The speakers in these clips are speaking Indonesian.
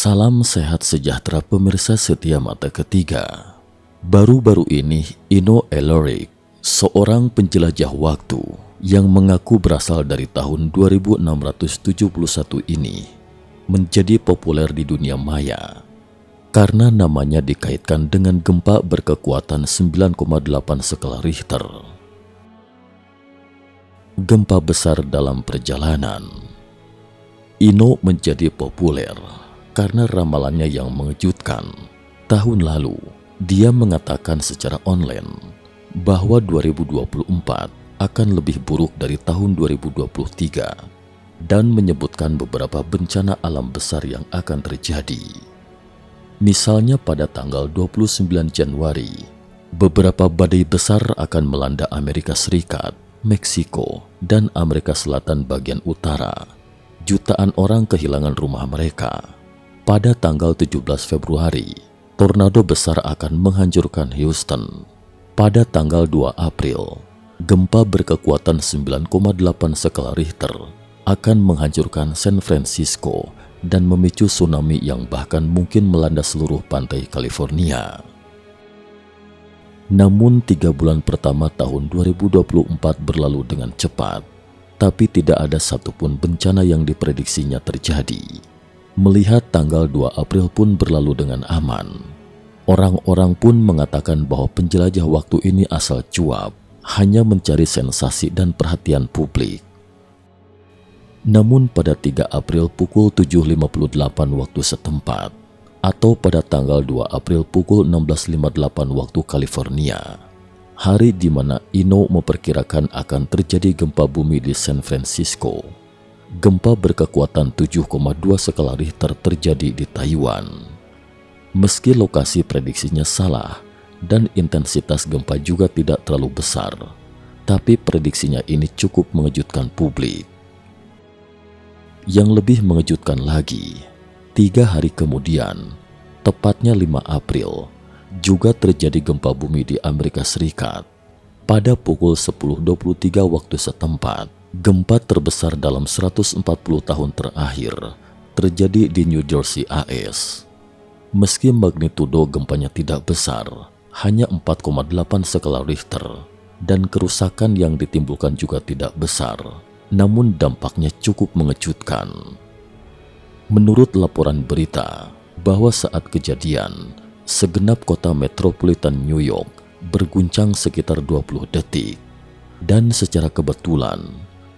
Salam sehat sejahtera pemirsa setia Mata Ketiga. Baru-baru ini Ino Ellery, seorang penjelajah waktu yang mengaku berasal dari tahun 2671 ini, menjadi populer di dunia maya karena namanya dikaitkan dengan gempa berkekuatan 9,8 skala Richter. Gempa besar dalam perjalanan. Ino menjadi populer karena ramalannya yang mengejutkan. Tahun lalu, dia mengatakan secara online bahwa 2024 akan lebih buruk dari tahun 2023 dan menyebutkan beberapa bencana alam besar yang akan terjadi. Misalnya pada tanggal 29 Januari, beberapa badai besar akan melanda Amerika Serikat, Meksiko, dan Amerika Selatan bagian utara. Jutaan orang kehilangan rumah mereka. Pada tanggal 17 Februari, tornado besar akan menghancurkan Houston. Pada tanggal 2 April, gempa berkekuatan 9,8 skala Richter akan menghancurkan San Francisco dan memicu tsunami yang bahkan mungkin melanda seluruh pantai California. Namun 3 bulan pertama tahun 2024 berlalu dengan cepat, tapi tidak ada satupun bencana yang diprediksinya terjadi. Melihat tanggal 2 April pun berlalu dengan aman. Orang-orang pun mengatakan bahwa penjelajah waktu ini asal cuap, hanya mencari sensasi dan perhatian publik. Namun pada 3 April pukul 7.58 waktu setempat, atau pada tanggal 2 April pukul 16.58 waktu California, hari di mana Ino memperkirakan akan terjadi gempa bumi di San Francisco, gempa berkekuatan 7,2 skala Richter terjadi di Taiwan. Meski lokasi prediksinya salah dan intensitas gempa juga tidak terlalu besar, tapi prediksinya ini cukup mengejutkan publik. Yang lebih mengejutkan lagi, 3 hari kemudian, tepatnya 5 April, juga terjadi gempa bumi di Amerika Serikat. Pada pukul 10.23 waktu setempat, gempa terbesar dalam 140 tahun terakhir terjadi di New Jersey, AS. Meski magnitudo gempanya tidak besar, hanya 4,8 skala Richter, dan kerusakan yang ditimbulkan juga tidak besar, namun dampaknya cukup mengejutkan. Menurut laporan berita, bahwa saat kejadian, segenap kota metropolitan New York berguncang sekitar 20 detik, dan secara kebetulan,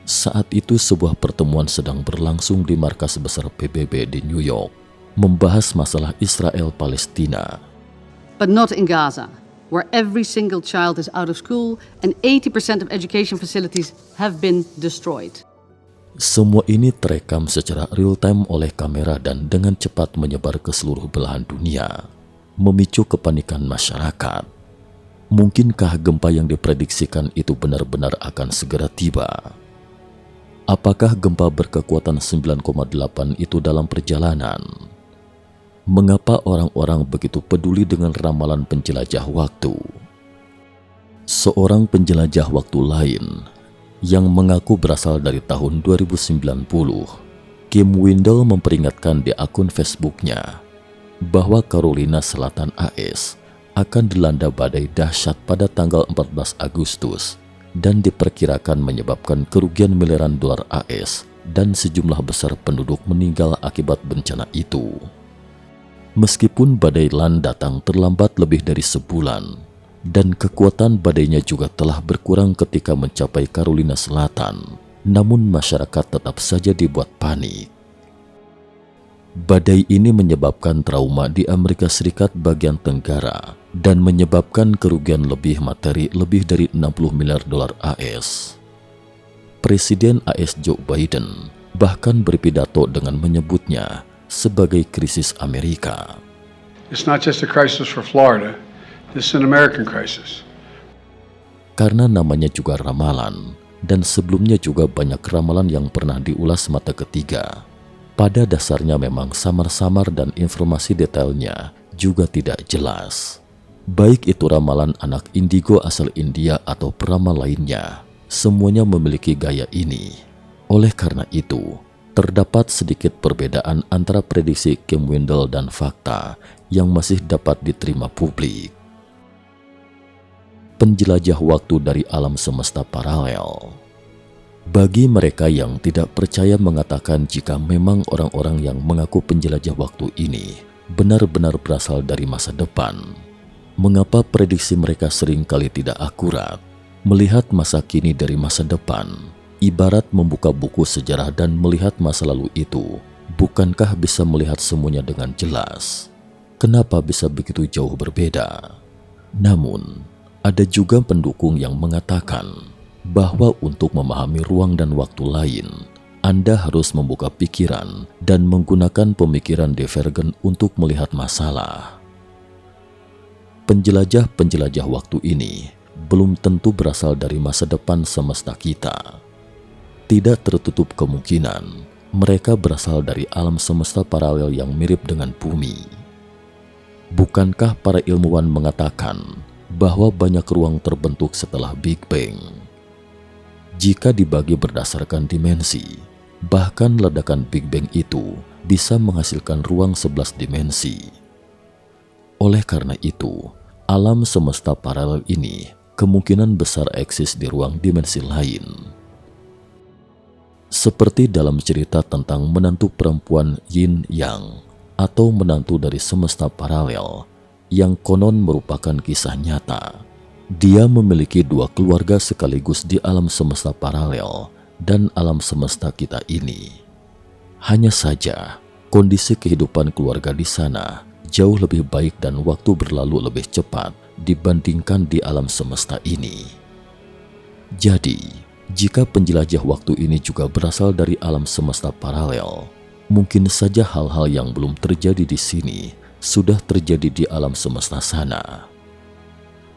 saat itu sebuah pertemuan sedang berlangsung di markas besar PBB di New York, membahas masalah Israel-Palestina. But not in Gaza, where every single child is out of school and 80% of education facilities have been destroyed. Semua ini terekam secara real-time oleh kamera dan dengan cepat menyebar ke seluruh belahan dunia, memicu kepanikan masyarakat. Mungkinkah gempa yang diprediksikan itu benar-benar akan segera tiba? Apakah gempa berkekuatan 9,8 itu dalam perjalanan? Mengapa orang-orang begitu peduli dengan ramalan penjelajah waktu? Seorang penjelajah waktu lain yang mengaku berasal dari tahun 2090, Kim Wendell memperingatkan di akun Facebooknya bahwa Carolina Selatan AS akan dilanda badai dahsyat pada tanggal 14 Agustus dan diperkirakan menyebabkan kerugian miliaran dolar AS dan sejumlah besar penduduk meninggal akibat bencana itu. Meskipun badai Lan datang terlambat lebih dari sebulan, dan kekuatan badainya juga telah berkurang ketika mencapai Carolina Selatan, namun masyarakat tetap saja dibuat panik. Badai ini menyebabkan trauma di Amerika Serikat bagian tenggara dan menyebabkan kerugian materi lebih dari 60 miliar dolar AS. Presiden AS Joe Biden bahkan berpidato dengan menyebutnya sebagai krisis Amerika. It's not just a crisis for Florida, this is an American crisis. Karena namanya juga ramalan, dan sebelumnya juga banyak ramalan yang pernah diulas Mata Ketiga. Pada dasarnya memang samar-samar dan informasi detailnya juga tidak jelas. Baik itu ramalan anak indigo asal India atau peramal lainnya, semuanya memiliki gaya ini. Oleh karena itu, terdapat sedikit perbedaan antara prediksi Kim Wendell dan fakta yang masih dapat diterima publik. Penjelajah waktu dari alam semesta paralel. Bagi mereka yang tidak percaya mengatakan jika memang orang-orang yang mengaku penjelajah waktu ini benar-benar berasal dari masa depan, mengapa prediksi mereka seringkali tidak akurat? Melihat masa kini dari masa depan, ibarat membuka buku sejarah dan melihat masa lalu itu, bukankah bisa melihat semuanya dengan jelas? Kenapa bisa begitu jauh berbeda? Namun, ada juga pendukung yang mengatakan bahwa untuk memahami ruang dan waktu lain, Anda harus membuka pikiran dan menggunakan pemikiran divergen untuk melihat masalah. Penjelajah-penjelajah waktu ini belum tentu berasal dari masa depan semesta kita. Tidak tertutup kemungkinan mereka berasal dari alam semesta paralel yang mirip dengan bumi. Bukankah para ilmuwan mengatakan bahwa banyak ruang terbentuk setelah Big Bang? Jika dibagi berdasarkan dimensi, bahkan ledakan Big Bang itu bisa menghasilkan ruang 11 dimensi. Oleh karena itu, alam semesta paralel ini kemungkinan besar eksis di ruang dimensi lain. Seperti dalam cerita tentang menantu perempuan Yin Yang atau menantu dari semesta paralel yang konon merupakan kisah nyata. Dia memiliki dua keluarga sekaligus di alam semesta paralel dan alam semesta kita ini. Hanya saja, kondisi kehidupan keluarga di sana jauh lebih baik dan waktu berlalu lebih cepat dibandingkan di alam semesta ini. Jadi, jika penjelajah waktu ini juga berasal dari alam semesta paralel, mungkin saja hal-hal yang belum terjadi di sini sudah terjadi di alam semesta sana.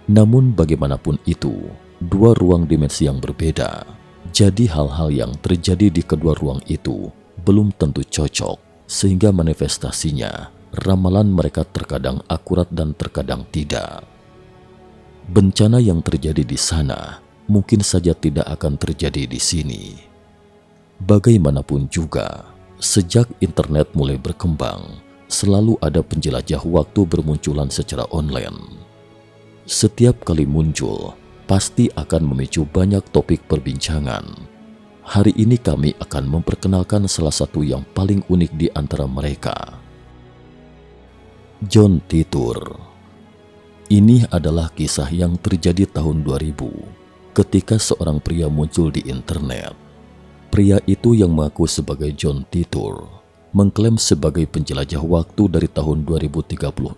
Namun bagaimanapun itu, dua ruang dimensi yang berbeda, jadi hal-hal yang terjadi di kedua ruang itu belum tentu cocok, sehingga manifestasinya, ramalan mereka terkadang akurat dan terkadang tidak. Bencana yang terjadi di sana mungkin saja tidak akan terjadi di sini. Bagaimanapun juga, sejak internet mulai berkembang, selalu ada penjelajah waktu bermunculan secara online. Setiap kali muncul, pasti akan memicu banyak topik perbincangan. Hari ini kami akan memperkenalkan salah satu yang paling unik di antara mereka. John Titor. Ini adalah kisah yang terjadi tahun 2000 ketika seorang pria muncul di internet. Pria itu yang mengaku sebagai John Titor mengklaim sebagai penjelajah waktu dari tahun 2036.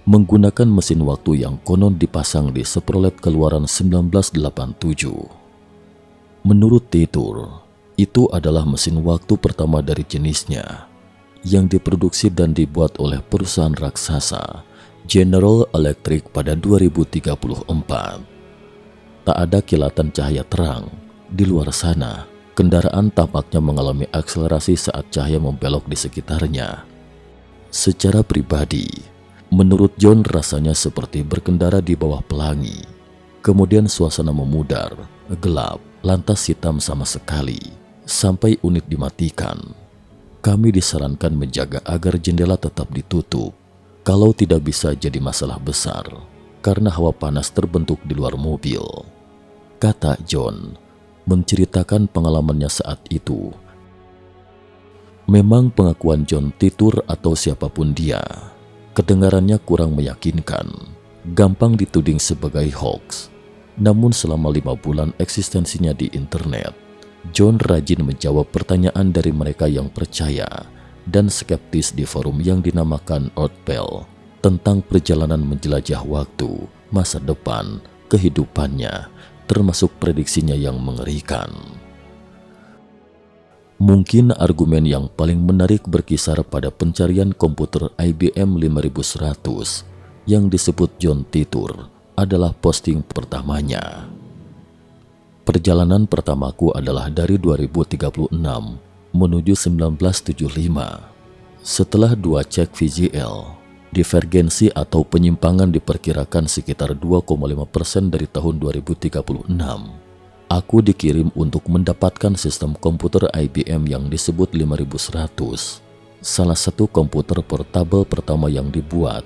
Menggunakan mesin waktu yang konon dipasang di Chevrolet keluaran 1987. Menurut Titor, itu adalah mesin waktu pertama dari jenisnya yang diproduksi dan dibuat oleh perusahaan raksasa General Electric pada 2034. Tak ada kilatan cahaya terang. Di luar sana, kendaraan tampaknya mengalami akselerasi saat cahaya membelok di sekitarnya. Secara pribadi, menurut John rasanya seperti berkendara di bawah pelangi. Kemudian suasana memudar, gelap, lantas hitam sama sekali, sampai unit dimatikan. Kami disarankan menjaga agar jendela tetap ditutup. Kalau tidak bisa jadi masalah besar, karena hawa panas terbentuk di luar mobil. Kata John, menceritakan pengalamannya saat itu. Memang pengakuan John Titor atau siapapun dia, kedengarannya kurang meyakinkan, gampang dituding sebagai hoax. Namun selama 5 bulan eksistensinya di internet, John rajin menjawab pertanyaan dari mereka yang percaya dan skeptis di forum yang dinamakan Earthbell tentang perjalanan menjelajah waktu, masa depan, kehidupannya, termasuk prediksinya yang mengerikan. Mungkin argumen yang paling menarik berkisar pada pencarian komputer IBM 5100 yang disebut John Titor adalah posting pertamanya. Perjalanan pertamaku adalah dari 2036 menuju 1975. Setelah 2 cek VGL, divergensi atau penyimpangan diperkirakan sekitar 2,5% dari tahun 2036. Aku dikirim untuk mendapatkan sistem komputer IBM yang disebut 5100, salah satu komputer portabel pertama yang dibuat,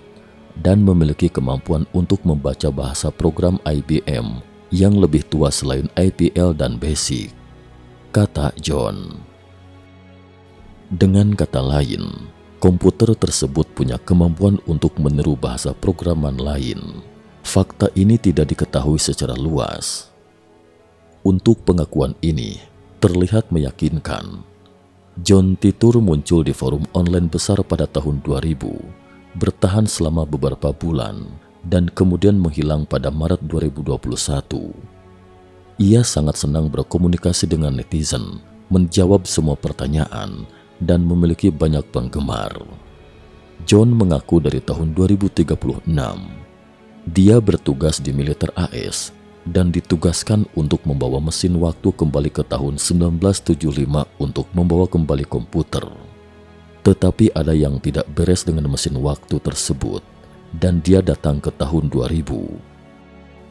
dan memiliki kemampuan untuk membaca bahasa program IBM yang lebih tua selain IPL dan BASIC, kata John. Dengan kata lain, komputer tersebut punya kemampuan untuk meniru bahasa programan lain. Fakta ini tidak diketahui secara luas. Untuk pengakuan ini terlihat meyakinkan. John Titor muncul di forum online besar pada tahun 2000, bertahan selama beberapa bulan, dan kemudian menghilang pada Maret 2021. Ia sangat senang berkomunikasi dengan netizen, menjawab semua pertanyaan, dan memiliki banyak penggemar. John mengaku dari tahun 2036, dia bertugas di militer AS dan ditugaskan untuk membawa mesin waktu kembali ke tahun 1975 untuk membawa kembali komputer. Tetapi ada yang tidak beres dengan mesin waktu tersebut, dan dia datang ke tahun 2000.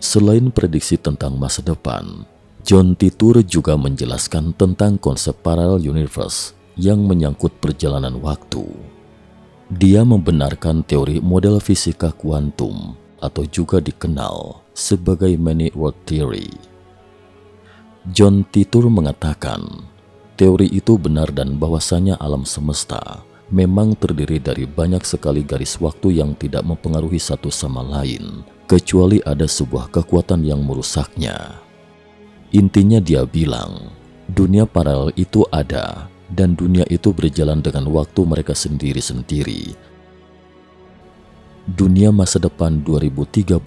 Selain prediksi tentang masa depan, John Titor juga menjelaskan tentang konsep parallel universe yang menyangkut perjalanan waktu. Dia membenarkan teori model fisika kuantum atau juga dikenal sebagai Many World Theory. John Titor mengatakan teori itu benar dan bahwasanya alam semesta memang terdiri dari banyak sekali garis waktu yang tidak mempengaruhi satu sama lain, kecuali ada sebuah kekuatan yang merusaknya. Intinya dia bilang, dunia paralel itu ada dan dunia itu berjalan dengan waktu mereka sendiri-sendiri. Dunia masa depan 2036.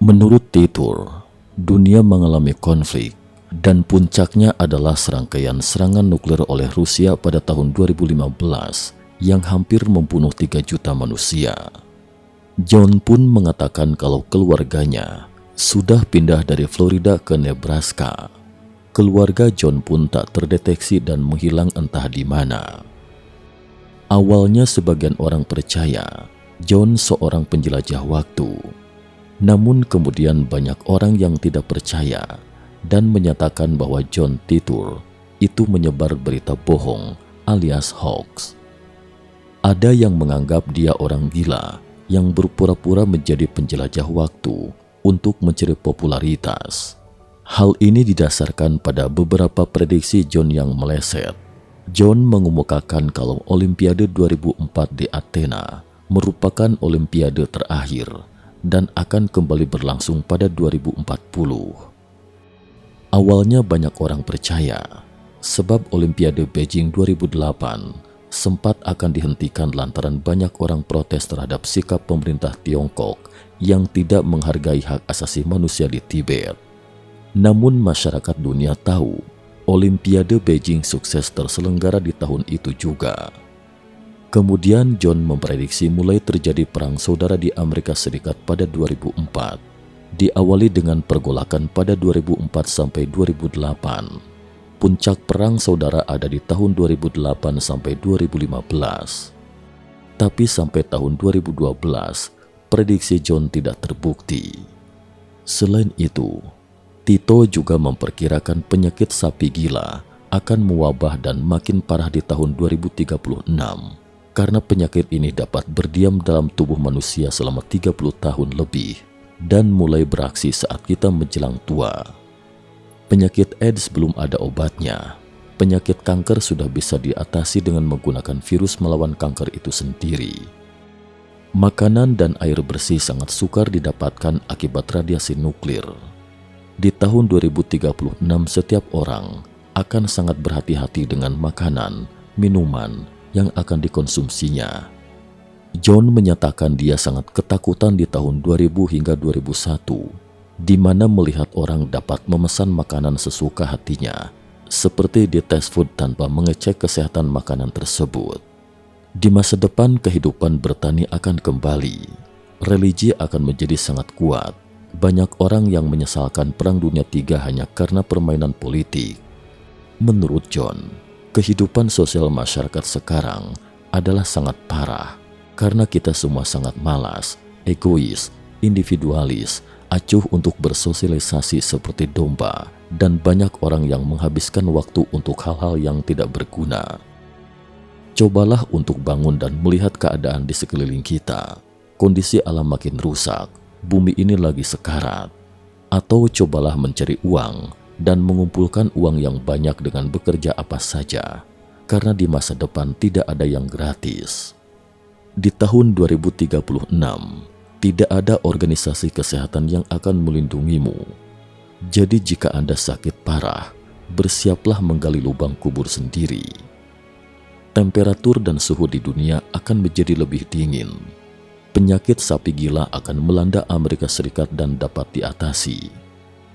Menurut Titor, dunia mengalami konflik dan puncaknya adalah serangkaian serangan nuklir oleh Rusia pada tahun 2015 yang hampir membunuh 3 juta manusia. John pun mengatakan kalau keluarganya sudah pindah dari Florida ke Nebraska. Keluarga John pun tak terdeteksi dan menghilang entah di mana. Awalnya sebagian orang percaya John seorang penjelajah waktu. Namun kemudian banyak orang yang tidak percaya dan menyatakan bahwa John Titor itu menyebar berita bohong alias hoax. Ada yang menganggap dia orang gila yang berpura-pura menjadi penjelajah waktu untuk mencari popularitas. Hal ini didasarkan pada beberapa prediksi John yang meleset. John mengemukakan kalau Olimpiade 2004 di Athena merupakan Olimpiade terakhir dan akan kembali berlangsung pada 2040. Awalnya banyak orang percaya sebab Olimpiade Beijing 2008 sempat akan dihentikan lantaran banyak orang protes terhadap sikap pemerintah Tiongkok yang tidak menghargai hak asasi manusia di Tibet. Namun masyarakat dunia tahu Olimpiade Beijing sukses terselenggara di tahun itu juga. Kemudian John memprediksi mulai terjadi perang saudara di Amerika Serikat pada 2004, diawali dengan pergolakan pada 2004 sampai 2008. Puncak perang saudara ada di tahun 2008 sampai 2015. Tapi sampai tahun 2012, prediksi John tidak terbukti. Selain itu, Tito juga memperkirakan penyakit sapi gila akan mewabah dan makin parah di tahun 2036 karena penyakit ini dapat berdiam dalam tubuh manusia selama 30 tahun lebih dan mulai beraksi saat kita menjelang tua. Penyakit AIDS belum ada obatnya. Penyakit kanker sudah bisa diatasi dengan menggunakan virus melawan kanker itu sendiri. Makanan dan air bersih sangat sukar didapatkan akibat radiasi nuklir. Di tahun 2036 setiap orang akan sangat berhati-hati dengan makanan, minuman yang akan dikonsumsinya. John menyatakan dia sangat ketakutan di tahun 2000 hingga 2001, di mana melihat orang dapat memesan makanan sesuka hatinya, seperti di fast food tanpa mengecek kesehatan makanan tersebut. Di masa depan kehidupan bertani akan kembali, religi akan menjadi sangat kuat. Banyak orang yang menyesalkan Perang Dunia III hanya karena permainan politik. Menurut John, kehidupan sosial masyarakat sekarang adalah sangat parah karena kita semua sangat malas, egois, individualis, acuh untuk bersosialisasi seperti domba, dan banyak orang yang menghabiskan waktu untuk hal-hal yang tidak berguna. Cobalah untuk bangun dan melihat keadaan di sekeliling kita. Kondisi alam makin rusak, bumi ini lagi sekarat. Atau cobalah mencari uang dan mengumpulkan uang yang banyak dengan bekerja apa saja, karena di masa depan tidak ada yang gratis. Di tahun 2036, tidak ada organisasi kesehatan yang akan melindungimu. Jadi jika Anda sakit parah, bersiaplah menggali lubang kubur sendiri. Temperatur dan suhu di dunia akan menjadi lebih dingin. Penyakit sapi gila akan melanda Amerika Serikat dan dapat diatasi.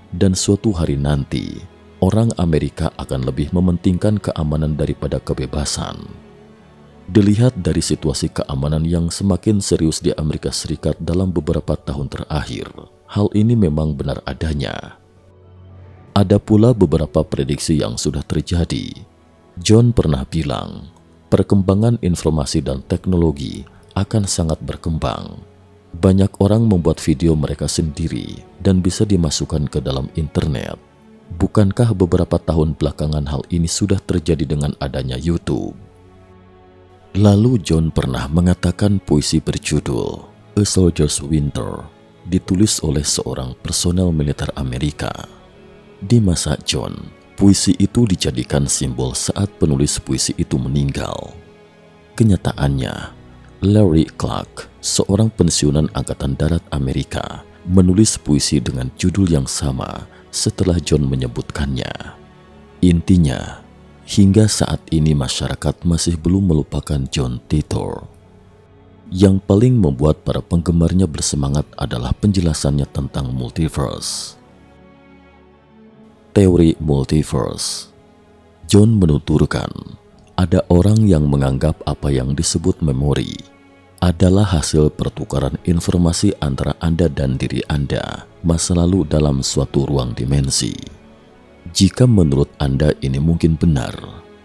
Dan suatu hari nanti, orang Amerika akan lebih mementingkan keamanan daripada kebebasan. Dilihat dari situasi keamanan yang semakin serius di Amerika Serikat dalam beberapa tahun terakhir, hal ini memang benar adanya. Ada pula beberapa prediksi yang sudah terjadi. John pernah bilang, perkembangan informasi dan teknologi akan sangat berkembang. Banyak orang membuat video mereka sendiri dan bisa dimasukkan ke dalam internet. Bukankah beberapa tahun belakangan hal ini sudah terjadi dengan adanya YouTube? Lalu John pernah mengatakan puisi berjudul A Soldier's Winter, ditulis oleh seorang personel militer Amerika. Di masa John, puisi itu dijadikan simbol saat penulis puisi itu meninggal. Kenyataannya, Larry Clark, seorang pensiunan Angkatan Darat Amerika, menulis puisi dengan judul yang sama setelah John menyebutkannya. Intinya, hingga saat ini masyarakat masih belum melupakan John Titor. Yang paling membuat para penggemarnya bersemangat adalah penjelasannya tentang multiverse. Teori multiverse. John menuturkan, ada orang yang menganggap apa yang disebut memori adalah hasil pertukaran informasi antara Anda dan diri Anda masa lalu dalam suatu ruang dimensi. Jika menurut Anda ini mungkin benar,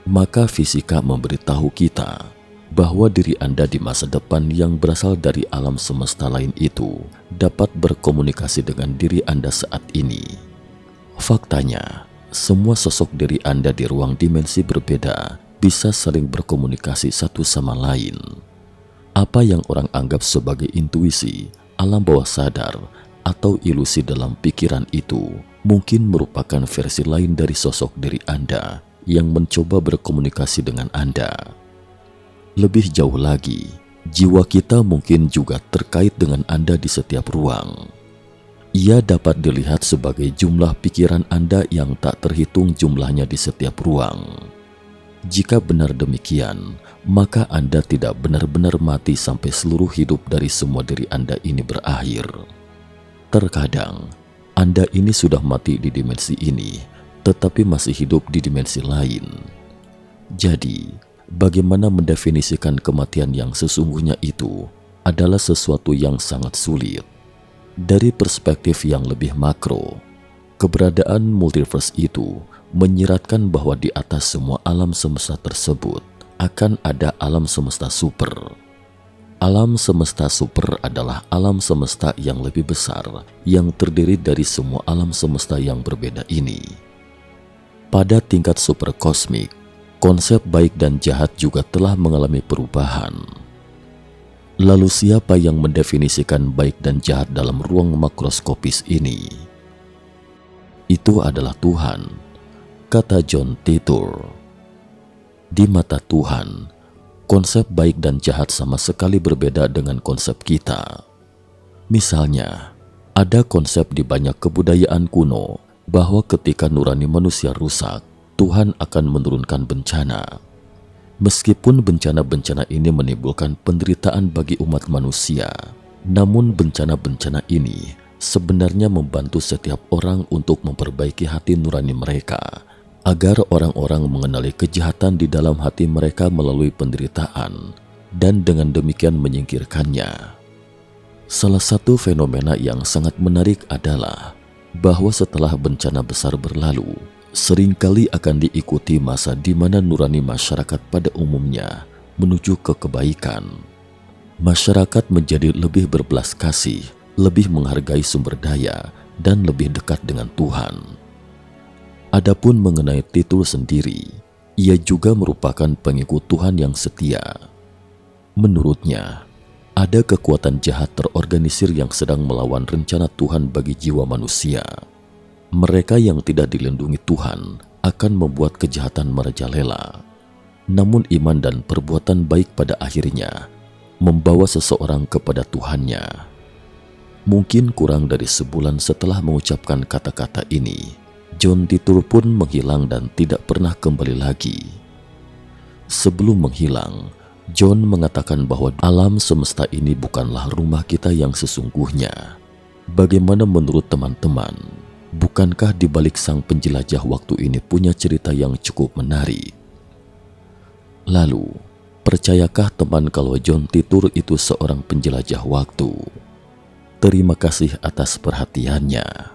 maka fisika memberitahu kita bahwa diri Anda di masa depan yang berasal dari alam semesta lain itu dapat berkomunikasi dengan diri Anda saat ini. Faktanya, semua sosok diri Anda di ruang dimensi berbeda bisa saling berkomunikasi satu sama lain. Apa yang orang anggap sebagai intuisi, alam bawah sadar, atau ilusi dalam pikiran itu mungkin merupakan versi lain dari sosok diri Anda yang mencoba berkomunikasi dengan Anda. Lebih jauh lagi, jiwa kita mungkin juga terkait dengan Anda di setiap ruang. Ia dapat dilihat sebagai jumlah pikiran Anda yang tak terhitung jumlahnya di setiap ruang. Jika benar demikian, maka Anda tidak benar-benar mati sampai seluruh hidup dari semua diri Anda ini berakhir. Terkadang, Anda ini sudah mati di dimensi ini, tetapi masih hidup di dimensi lain. Jadi, bagaimana mendefinisikan kematian yang sesungguhnya itu adalah sesuatu yang sangat sulit. Dari perspektif yang lebih makro, keberadaan multiverse itu menyiratkan bahwa di atas semua alam semesta tersebut akan ada alam semesta super. Alam semesta super adalah alam semesta yang lebih besar yang terdiri dari semua alam semesta yang berbeda ini. Pada tingkat super kosmik, konsep baik dan jahat juga telah mengalami perubahan. Lalu siapa yang mendefinisikan baik dan jahat dalam ruang makroskopis ini? Itu adalah Tuhan, kata John Titor. Di mata Tuhan, konsep baik dan jahat sama sekali berbeda dengan konsep kita. Misalnya, ada konsep di banyak kebudayaan kuno bahwa ketika nurani manusia rusak, Tuhan akan menurunkan bencana. Meskipun bencana-bencana ini menimbulkan penderitaan bagi umat manusia, namun bencana-bencana ini sebenarnya membantu setiap orang untuk memperbaiki hati nurani mereka, agar orang-orang mengenali kejahatan di dalam hati mereka melalui penderitaan, dan dengan demikian menyingkirkannya. Salah satu fenomena yang sangat menarik adalah bahwa setelah bencana besar berlalu, seringkali akan diikuti masa di mana nurani masyarakat pada umumnya menuju ke kebaikan. Masyarakat menjadi lebih berbelas kasih lebih menghargai sumber daya, dan lebih dekat dengan Tuhan. Adapun mengenai titul sendiri, ia juga merupakan pengikut Tuhan yang setia. Menurutnya, ada kekuatan jahat terorganisir yang sedang melawan rencana Tuhan bagi jiwa manusia. Mereka yang tidak dilindungi Tuhan akan membuat kejahatan merajalela. Namun iman dan perbuatan baik pada akhirnya membawa seseorang kepada Tuhannya. Mungkin kurang dari sebulan setelah mengucapkan kata-kata ini, John Titor pun menghilang dan tidak pernah kembali lagi. Sebelum menghilang, John mengatakan bahwa alam semesta ini bukanlah rumah kita yang sesungguhnya. Bagaimana menurut teman-teman? Bukankah di balik sang penjelajah waktu ini punya cerita yang cukup menarik? Lalu, percayakah teman kalau John Titor itu seorang penjelajah waktu? Terima kasih atas perhatiannya.